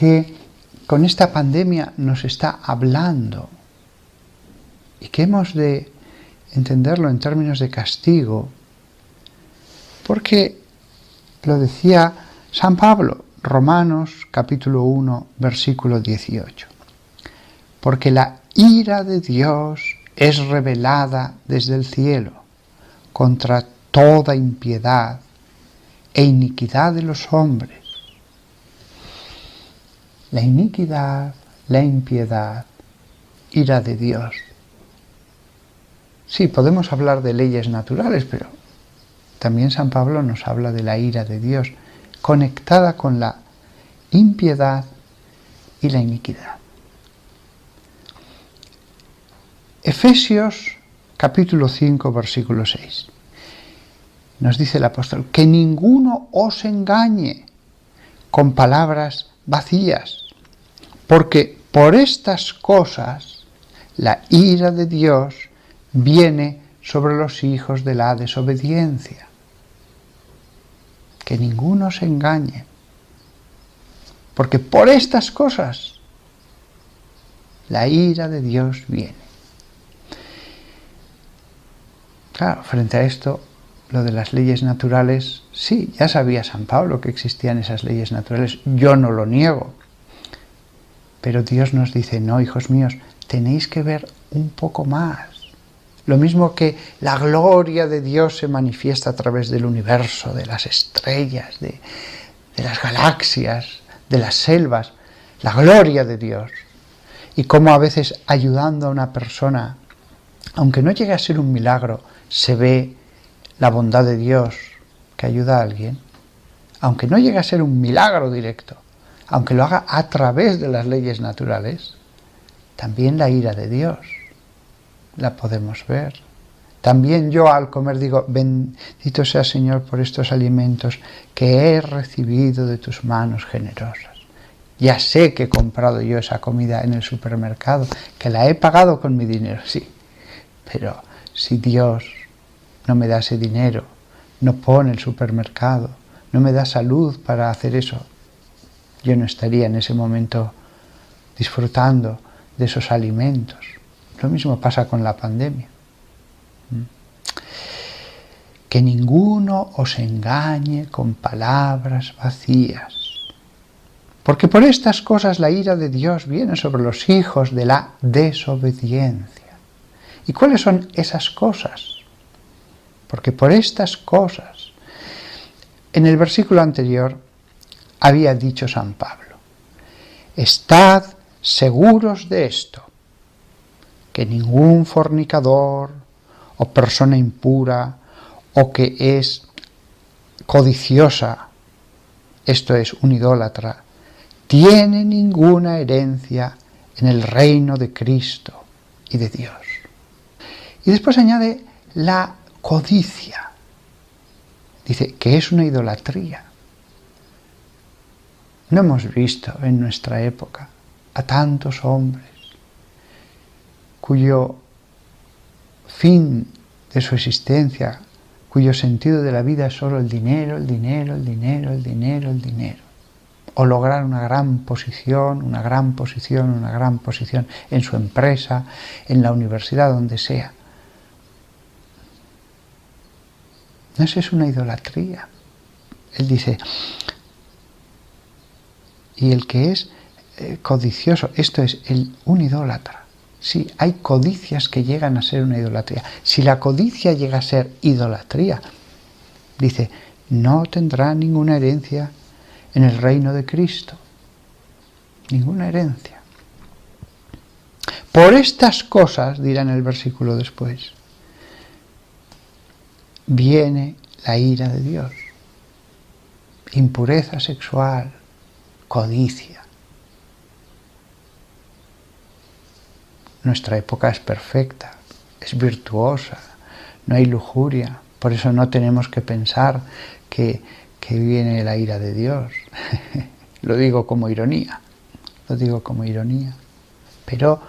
que con esta pandemia nos está hablando y que hemos de entenderlo en términos de castigo, porque lo decía San Pablo, Romanos capítulo 1, versículo 18. Porque la ira de Dios es revelada desde el cielo contra toda impiedad e iniquidad de los hombres. La iniquidad, la impiedad, ira de Dios. Sí, podemos hablar de leyes naturales, pero también San Pablo nos habla de la ira de Dios, conectada con la impiedad y la iniquidad. Efesios capítulo 5, versículo 6. Nos dice el apóstol, que ninguno os engañe con palabras vacías, porque por estas cosas la ira de Dios viene sobre los hijos de la desobediencia. Que ninguno os engañe, porque por estas cosas la ira de Dios viene. Claro, frente a esto, lo de las leyes naturales, sí, ya sabía San Pablo que existían esas leyes naturales, yo no lo niego. Pero Dios nos dice, no, hijos míos, tenéis que ver un poco más. Lo mismo que la gloria de Dios se manifiesta a través del universo, de las estrellas, de las galaxias, de las selvas, la gloria de Dios. Y cómo a veces ayudando a una persona, aunque no llegue a ser un milagro, se ve la bondad de Dios que ayuda a alguien, aunque no llegue a ser un milagro directo, aunque lo haga a través de las leyes naturales, también la ira de Dios la podemos ver. También yo al comer digo, bendito sea Señor por estos alimentos que he recibido de tus manos generosas. Ya sé que he comprado yo esa comida en el supermercado, que la he pagado con mi dinero, sí, pero si Dios no me da ese dinero, no pone el supermercado, no me da salud para hacer eso, yo no estaría en ese momento disfrutando de esos alimentos. Lo mismo pasa con la pandemia. Que ninguno os engañe con palabras vacías, porque por estas cosas la ira de Dios viene sobre los hijos de la desobediencia. ¿Y cuáles son esas cosas? Porque por estas cosas, en el versículo anterior, había dicho San Pablo, estad seguros de esto, que ningún fornicador o persona impura o que es codiciosa, esto es un idólatra, tiene ninguna herencia en el reino de Cristo y de Dios. Y después añade la codicia. Dice que es una idolatría. No hemos visto en nuestra época a tantos hombres cuyo fin de su existencia, cuyo sentido de la vida es solo el dinero, el dinero, el dinero, el dinero, el dinero. O lograr una gran posición, una gran posición, una gran posición en su empresa, en la universidad, donde sea. No, eso es una idolatría. Él dice, y el que es codicioso, esto es un idólatra. Sí, hay codicias que llegan a ser una idolatría. Si la codicia llega a ser idolatría, dice, no tendrá ninguna herencia en el reino de Cristo. Ninguna herencia. Por estas cosas, dirá en el versículo después, viene la ira de Dios. Impureza sexual, codicia. Nuestra época es perfecta, es virtuosa, no hay lujuria, por eso no tenemos que pensar que viene la ira de Dios. Lo digo como ironía, pero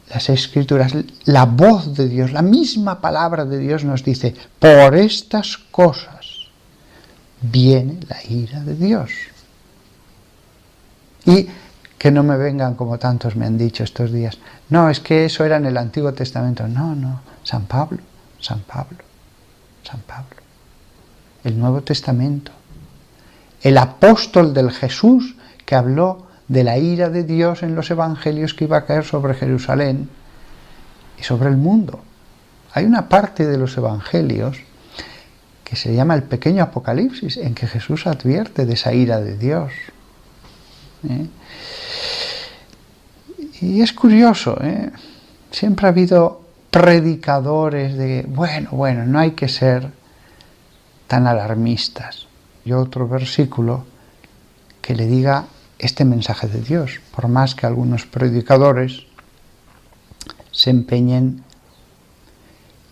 las Escrituras, la voz de Dios, la misma palabra de Dios nos dice, por estas cosas viene la ira de Dios. Y que no me vengan como tantos me han dicho estos días. No, es que eso era en el Antiguo Testamento. No, no, San Pablo, San Pablo, San Pablo. El Nuevo Testamento. El apóstol del Jesús que habló de la ira de Dios en los evangelios que iba a caer sobre Jerusalén y sobre el mundo. Hay una parte de los evangelios que se llama el pequeño Apocalipsis, en que Jesús advierte de esa ira de Dios. Y es curioso, siempre ha habido predicadores de, bueno, no hay que ser tan alarmistas. Y otro versículo que le diga este mensaje de Dios, por más que algunos predicadores se empeñen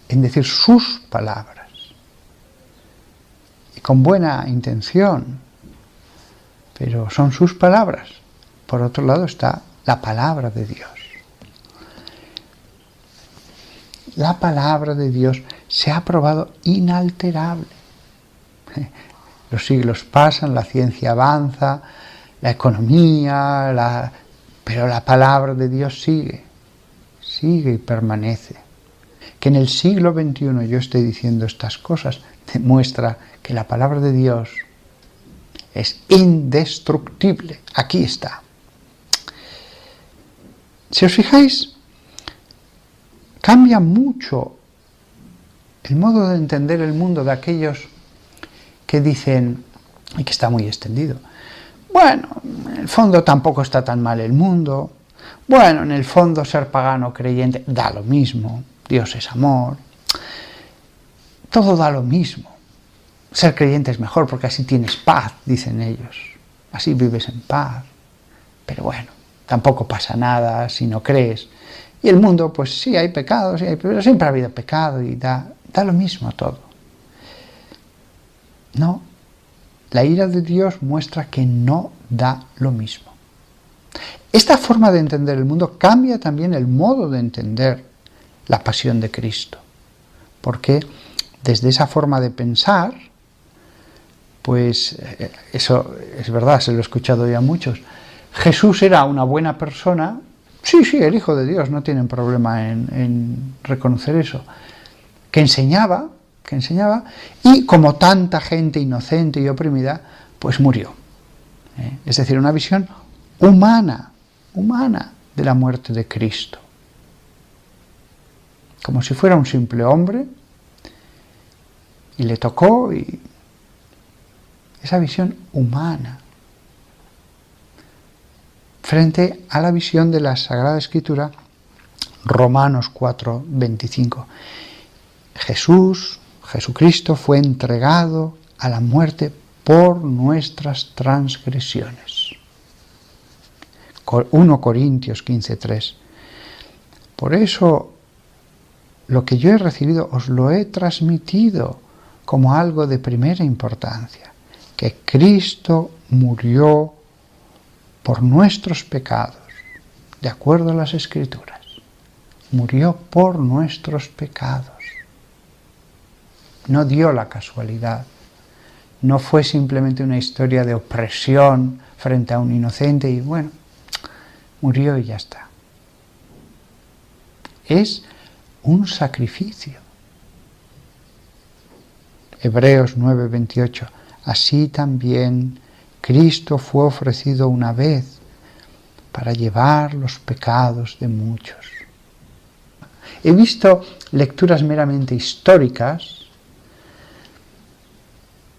en decir sus palabras, y con buena intención, pero son sus palabras. Por otro lado está la palabra de Dios. La palabra de Dios se ha probado inalterable. Los siglos pasan, la ciencia avanza, la economía, pero la palabra de Dios sigue y permanece. Que en el siglo XXI yo esté diciendo estas cosas demuestra que la palabra de Dios es indestructible. Aquí está. Si os fijáis, cambia mucho el modo de entender el mundo de aquellos que dicen, y que está muy extendido, bueno, en el fondo tampoco está tan mal el mundo, bueno, en el fondo ser pagano o creyente da lo mismo, Dios es amor, todo da lo mismo, ser creyente es mejor porque así tienes paz, dicen ellos, así vives en paz, pero bueno, tampoco pasa nada si no crees, y el mundo pues sí hay pecados, pero siempre ha habido pecado y da lo mismo todo. No, la ira de Dios muestra que no da lo mismo. Esta forma de entender el mundo cambia también el modo de entender la pasión de Cristo, porque desde esa forma de pensar, pues eso es verdad, se lo he escuchado ya a muchos, Jesús era una buena persona, sí, el Hijo de Dios, no tienen problema en reconocer eso, que enseñaba, y como tanta gente inocente y oprimida, pues murió. Es decir, una visión humana de la muerte de Cristo. Como si fuera un simple hombre, y le tocó, y esa visión humana, frente a la visión de la Sagrada Escritura, Romanos 4:25. Jesucristo fue entregado a la muerte por nuestras transgresiones. 1 Corintios 15:3. Por eso, lo que yo he recibido os lo he transmitido como algo de primera importancia, que Cristo murió por nuestros pecados, de acuerdo a las Escrituras. Murió por nuestros pecados. No dio la casualidad. No fue simplemente una historia de opresión frente a un inocente y bueno, murió y ya está. Es un sacrificio. Hebreos 9:28. Así también Cristo fue ofrecido una vez para llevar los pecados de muchos. He visto lecturas meramente históricas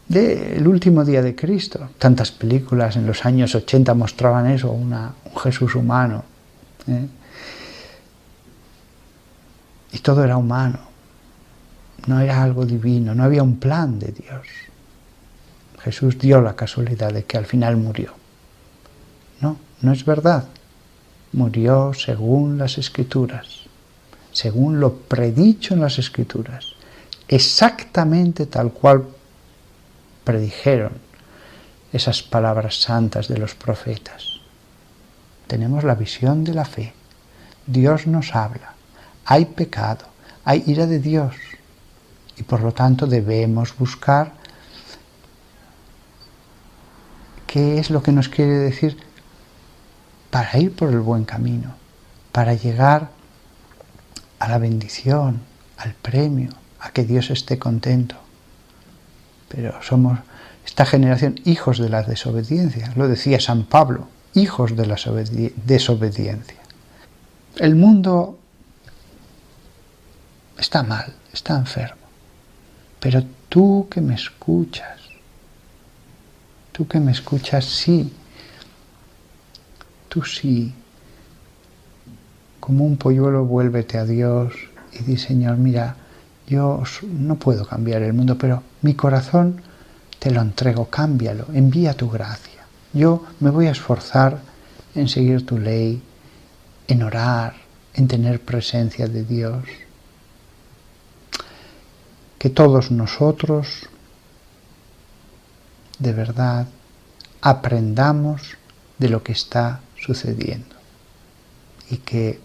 del último día de Cristo. Tantas películas en los años 80 mostraban eso, un Jesús humano. Y todo era humano. No era algo divino, no había un plan de Dios. Jesús dio la casualidad de que al final murió. No es verdad. Murió según las Escrituras, según lo predicho en las Escrituras, exactamente tal cual predijeron esas palabras santas de los profetas. Tenemos la visión de la fe. Dios nos habla. Hay pecado, hay ira de Dios y por lo tanto debemos buscar qué es lo que nos quiere decir para ir por el buen camino, para llegar a la bendición, al premio, a que Dios esté contento. Pero somos esta generación hijos de la desobediencia, lo decía San Pablo, hijos de la desobediencia. El mundo está mal, está enfermo, pero tú que me escuchas, sí, tú sí, como un polluelo vuélvete a Dios y di, Señor, mira, yo no puedo cambiar el mundo, pero mi corazón te lo entrego, cámbialo, envía tu gracia. Yo me voy a esforzar en seguir tu ley, en orar, en tener presencia de Dios. Que todos nosotros, de verdad, aprendamos de lo que está sucediendo. Y que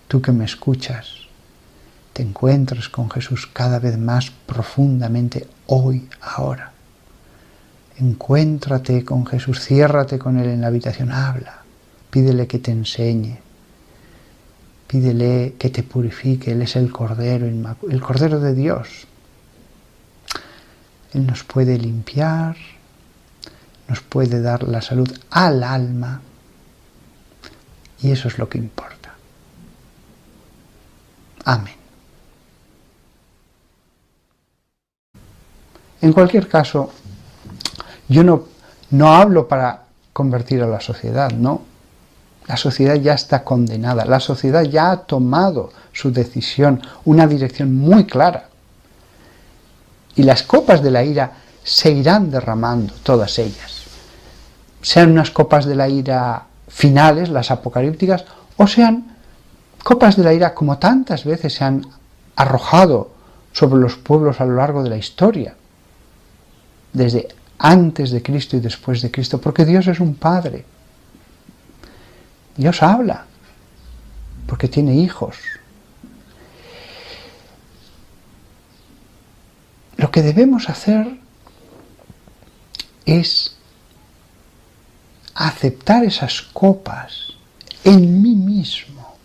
tú que me escuchas, te encuentres con Jesús cada vez más profundamente hoy, ahora. Encuéntrate con Jesús, ciérrate con Él en la habitación, habla, pídele que te enseñe, pídele que te purifique. Él es el Cordero, el Cordero de Dios. Él nos puede limpiar, nos puede dar la salud al alma, y eso es lo que importa. Amén. En cualquier caso, yo no hablo para convertir a la sociedad, no. La sociedad ya está condenada, la sociedad ya ha tomado su decisión, una dirección muy clara. Y las copas de la ira se irán derramando, todas ellas. Sean unas copas de la ira finales, las apocalípticas, o sean copas de la ira como tantas veces se han arrojado sobre los pueblos a lo largo de la historia, desde antes de Cristo y después de Cristo, porque Dios es un Padre. Dios habla, porque tiene hijos. Lo que debemos hacer es aceptar esas copas en mí mismo.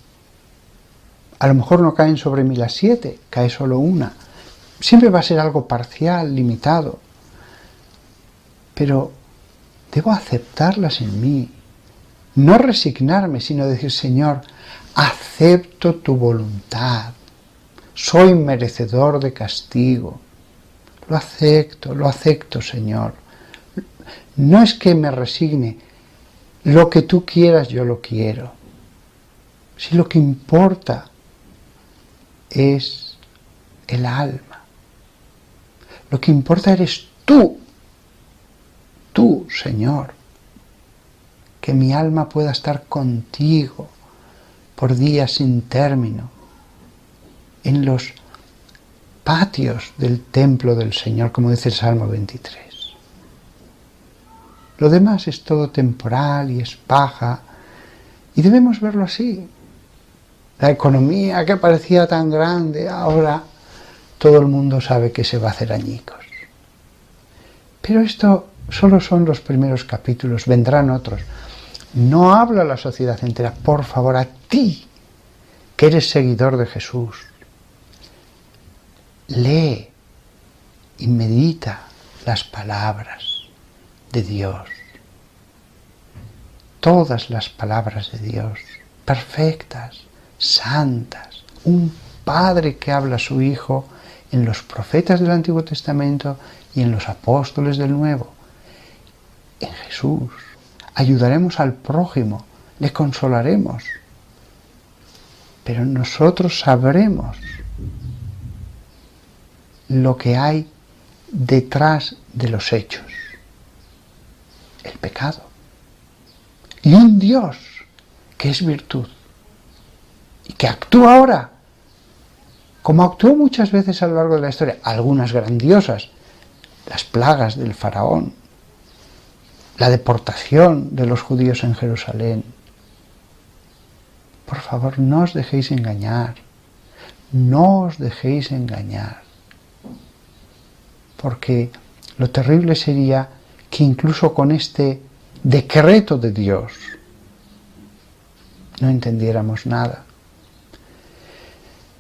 A lo mejor no caen sobre mí las 7, cae solo una. Siempre va a ser algo parcial, limitado. Pero debo aceptarlas en mí. No resignarme, sino decir, Señor, acepto tu voluntad. Soy merecedor de castigo. Lo acepto, Señor. No es que me resigne. Lo que tú quieras, yo lo quiero. Si lo que importa es el alma. Lo que importa eres tú. Tú, Señor. Que mi alma pueda estar contigo por días sin término, en los patios del templo del Señor, como dice el Salmo 23. Lo demás es todo temporal y es paja, y debemos verlo así. La economía que parecía tan grande, ahora todo el mundo sabe que se va a hacer añicos. Pero esto solo son los primeros capítulos, vendrán otros. No habla a la sociedad entera, por favor, a ti, que eres seguidor de Jesús. Lee y medita las palabras de Dios. Todas las palabras de Dios, perfectas, santas. Un Padre que habla a su Hijo en los profetas del Antiguo Testamento y en los apóstoles del Nuevo. En Jesús. Ayudaremos al prójimo, le consolaremos. Pero nosotros sabremos lo que hay detrás de los hechos. El pecado. Y un Dios que es virtud. Y que actúa ahora, como actuó muchas veces a lo largo de la historia, algunas grandiosas, las plagas del faraón, la deportación de los judíos en Jerusalén. Por favor, no os dejéis engañar. No os dejéis engañar. Porque lo terrible sería que incluso con este decreto de Dios, no entendiéramos nada.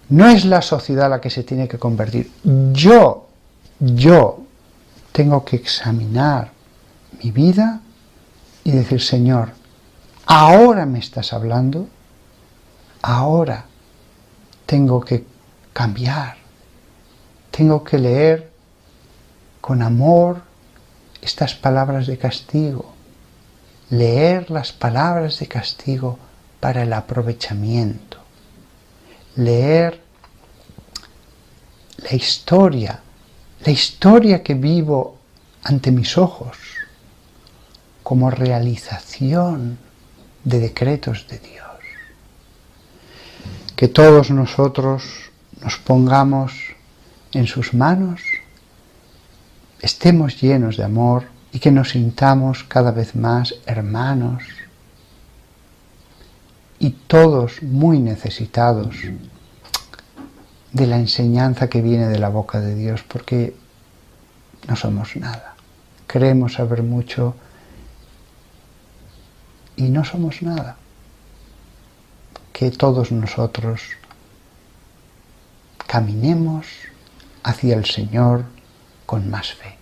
No es la sociedad la que se tiene que convertir. Yo tengo que examinar mi vida y decir, Señor, ahora me estás hablando, ahora tengo que cambiar, tengo que leer con amor estas palabras de castigo, leer las palabras de castigo para el aprovechamiento, leer la historia que vivo ante mis ojos como realización de decretos de Dios. Que todos nosotros nos pongamos en sus manos, estemos llenos de amor y que nos sintamos cada vez más hermanos y todos muy necesitados de la enseñanza que viene de la boca de Dios, porque no somos nada. Creemos saber mucho y no somos nada. Que todos nosotros caminemos hacia el Señor con más fe.